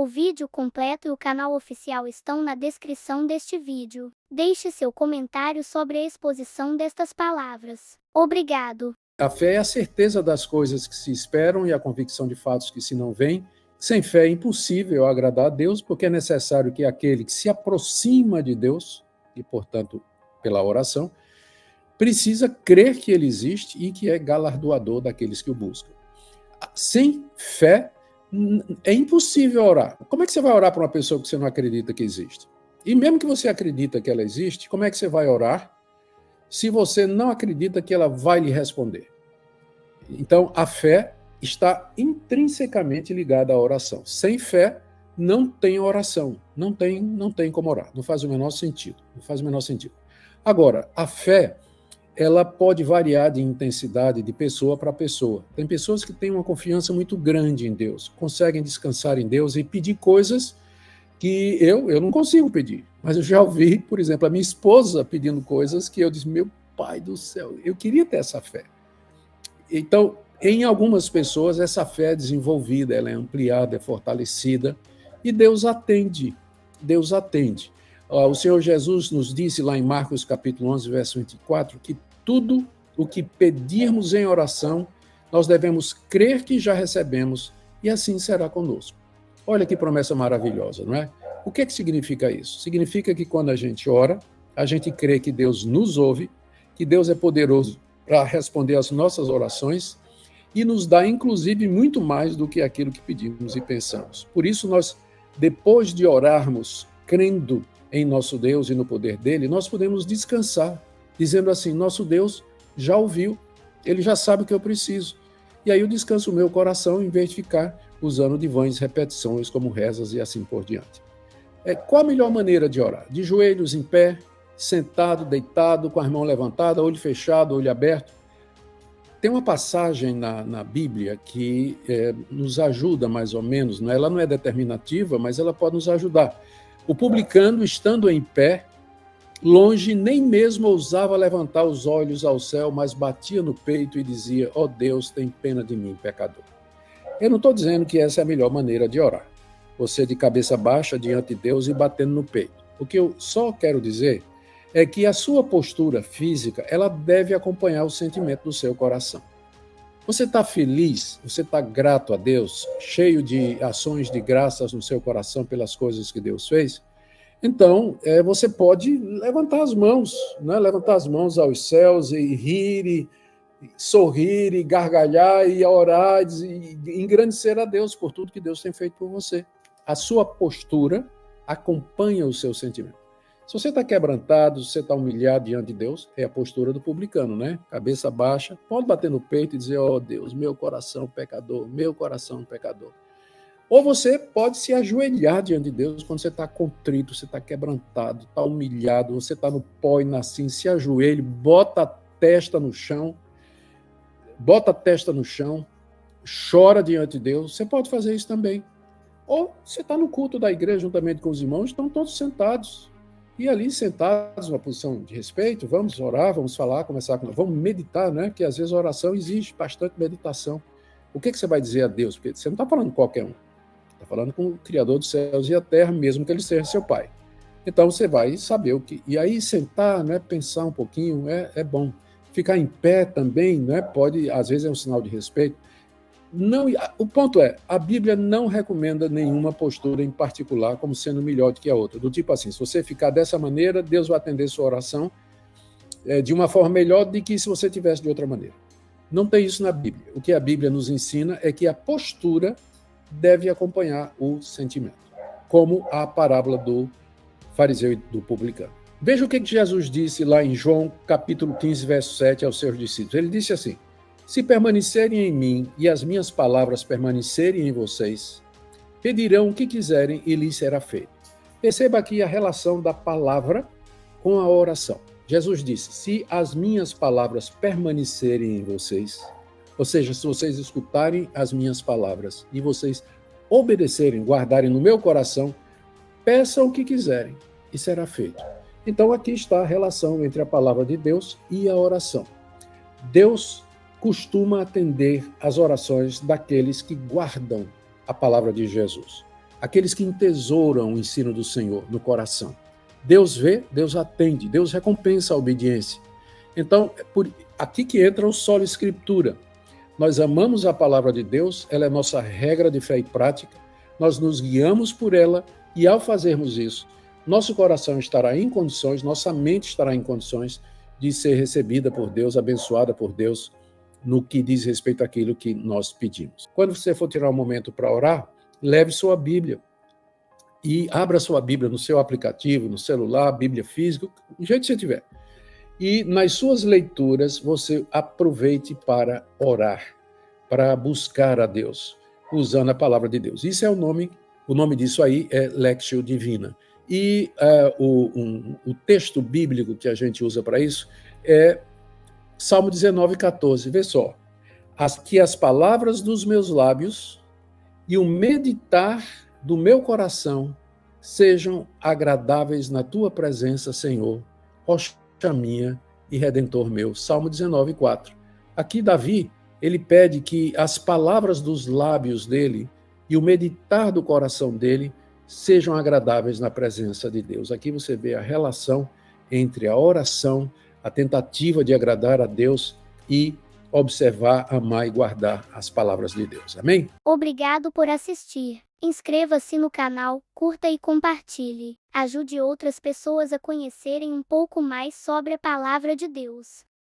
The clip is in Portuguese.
O vídeo completo e o canal oficial estão na descrição deste vídeo. Deixe seu comentário sobre a exposição destas palavras. Obrigado. A fé é a certeza das coisas que se esperam e a convicção de fatos que se não veem. Sem fé é impossível agradar a Deus, porque é necessário que aquele que se aproxima de Deus, e portanto pela oração, precisa crer que ele existe e que é galardoador daqueles que o buscam. Sem fé, é impossível orar. Como é que você vai orar para uma pessoa que você não acredita que existe? E mesmo que você acredita que ela existe, como é que você vai orar se você não acredita que ela vai lhe responder? Então, a fé está intrinsecamente ligada à oração. Sem fé, não tem oração, não tem como orar. Não faz o menor sentido. Não faz o menor sentido. Agora, a fé, ela pode variar de intensidade de pessoa para pessoa. Tem pessoas que têm uma confiança muito grande em Deus, conseguem descansar em Deus e pedir coisas que eu não consigo pedir. Mas eu já ouvi, por exemplo, a minha esposa pedindo coisas que eu disse, meu pai do céu, eu queria ter essa fé. Então, em algumas pessoas, essa fé é desenvolvida, ela é ampliada, é fortalecida, e Deus atende. Deus atende. O Senhor Jesus nos disse lá em Marcos capítulo 11, verso 24, que tudo o que pedirmos em oração, nós devemos crer que já recebemos, e assim será conosco. Olha que promessa maravilhosa, não é? O que significa isso? Significa que quando a gente ora, a gente crê que Deus nos ouve, que Deus é poderoso para responder às nossas orações e nos dá, inclusive, muito mais do que aquilo que pedimos e pensamos. Por isso, nós, depois de orarmos, crendo em nosso Deus e no poder dele, nós podemos descansar, dizendo assim, nosso Deus já ouviu, ele já sabe o que eu preciso. E aí eu descanso o meu coração, em vez de ficar usando de vãs repetições, como rezas e assim por diante. Qual a melhor maneira de orar? De joelhos em pé, sentado, deitado, com as mãos levantadas, olho fechado, olho aberto. Tem uma passagem na Bíblia que nos ajuda mais ou menos, né? Ela não é determinativa, mas ela pode nos ajudar. O publicano, estando em pé, longe, nem mesmo ousava levantar os olhos ao céu, mas batia no peito e dizia, ó Deus, tem pena de mim, pecador. Eu não estou dizendo que essa é a melhor maneira de orar. Você de cabeça baixa diante de Deus e batendo no peito. O que eu só quero dizer é que a sua postura física, ela deve acompanhar o sentimento do seu coração. Você está feliz, você está grato a Deus, cheio de ações de graças no seu coração pelas coisas que Deus fez? Então, você pode levantar as mãos, né? Levantar as mãos aos céus e rir, e sorrir, e gargalhar, e orar, e engrandecer a Deus por tudo que Deus tem feito por você. A sua postura acompanha o seu sentimento. Se você está quebrantado, se você está humilhado diante de Deus, é a postura do publicano, né? Cabeça baixa, pode bater no peito e dizer, ó Deus, meu coração pecador, meu coração pecador. Ou você pode se ajoelhar diante de Deus quando você está contrito, você está quebrantado, está humilhado, você está no pó e na cinza, se ajoelhe, bota a testa no chão, chora diante de Deus. Você pode fazer isso também. Ou você está no culto da igreja juntamente com os irmãos, estão todos sentados. E ali sentados, numa posição de respeito, vamos orar, vamos falar, vamos meditar, né? Que às vezes a oração exige bastante meditação. O que você vai dizer a Deus? Porque você não está falando com qualquer um. Está falando com o Criador dos céus e a terra, mesmo que ele seja seu pai. Então você vai saber o que... E aí sentar, né, pensar um pouquinho, é bom. Ficar em pé também, né, pode, às vezes é um sinal de respeito. Não, o ponto é, a Bíblia não recomenda nenhuma postura em particular como sendo melhor do que a outra. Do tipo assim, se você ficar dessa maneira, Deus vai atender sua oração de uma forma melhor do que se você tivesse de outra maneira. Não tem isso na Bíblia. O que a Bíblia nos ensina é que a postura deve acompanhar o sentimento, como a parábola do fariseu e do publicano. Veja o que Jesus disse lá em João, capítulo 15, verso 7, aos seus discípulos. Ele disse assim, se permanecerem em mim e as minhas palavras permanecerem em vocês, pedirão o que quiserem e lhes será feito. Perceba aqui a relação da palavra com a oração. Jesus disse, se as minhas palavras permanecerem em vocês, ou seja, se vocês escutarem as minhas palavras e vocês obedecerem, guardarem no meu coração, peçam o que quiserem e será feito. Então aqui está a relação entre a palavra de Deus e a oração. Deus costuma atender às orações daqueles que guardam a palavra de Jesus. aqueles que entesouram o ensino do Senhor no coração. Deus vê, Deus atende, Deus recompensa a obediência. Então, é por aqui que entra o solo escritura. Nós amamos a palavra de Deus, ela é nossa regra de fé e prática, nós nos guiamos por ela e ao fazermos isso, nosso coração estará em condições, nossa mente estará em condições de ser recebida por Deus, abençoada por Deus, no que diz respeito àquilo que nós pedimos. Quando você for tirar um momento para orar, leve sua Bíblia e abra sua Bíblia no seu aplicativo, no celular, Bíblia física, do jeito que você tiver. E nas suas leituras, você aproveite para orar, para buscar a Deus, usando a palavra de Deus. Isso é o nome disso aí é Lectio Divina. E o texto bíblico que a gente usa para isso é Salmo 19:14. Vê só. Que as palavras dos meus lábios e o meditar do meu coração sejam agradáveis na tua presença, Senhor, rocha minha e redentor meu. Salmo 19:4. Aqui Davi, ele pede que as palavras dos lábios dele e o meditar do coração dele sejam agradáveis na presença de Deus. Aqui você vê a relação entre a oração, a tentativa de agradar a Deus e observar, amar e guardar as palavras de Deus. Amém? Obrigado por assistir. Inscreva-se no canal, curta e compartilhe. Ajude outras pessoas a conhecerem um pouco mais sobre a palavra de Deus.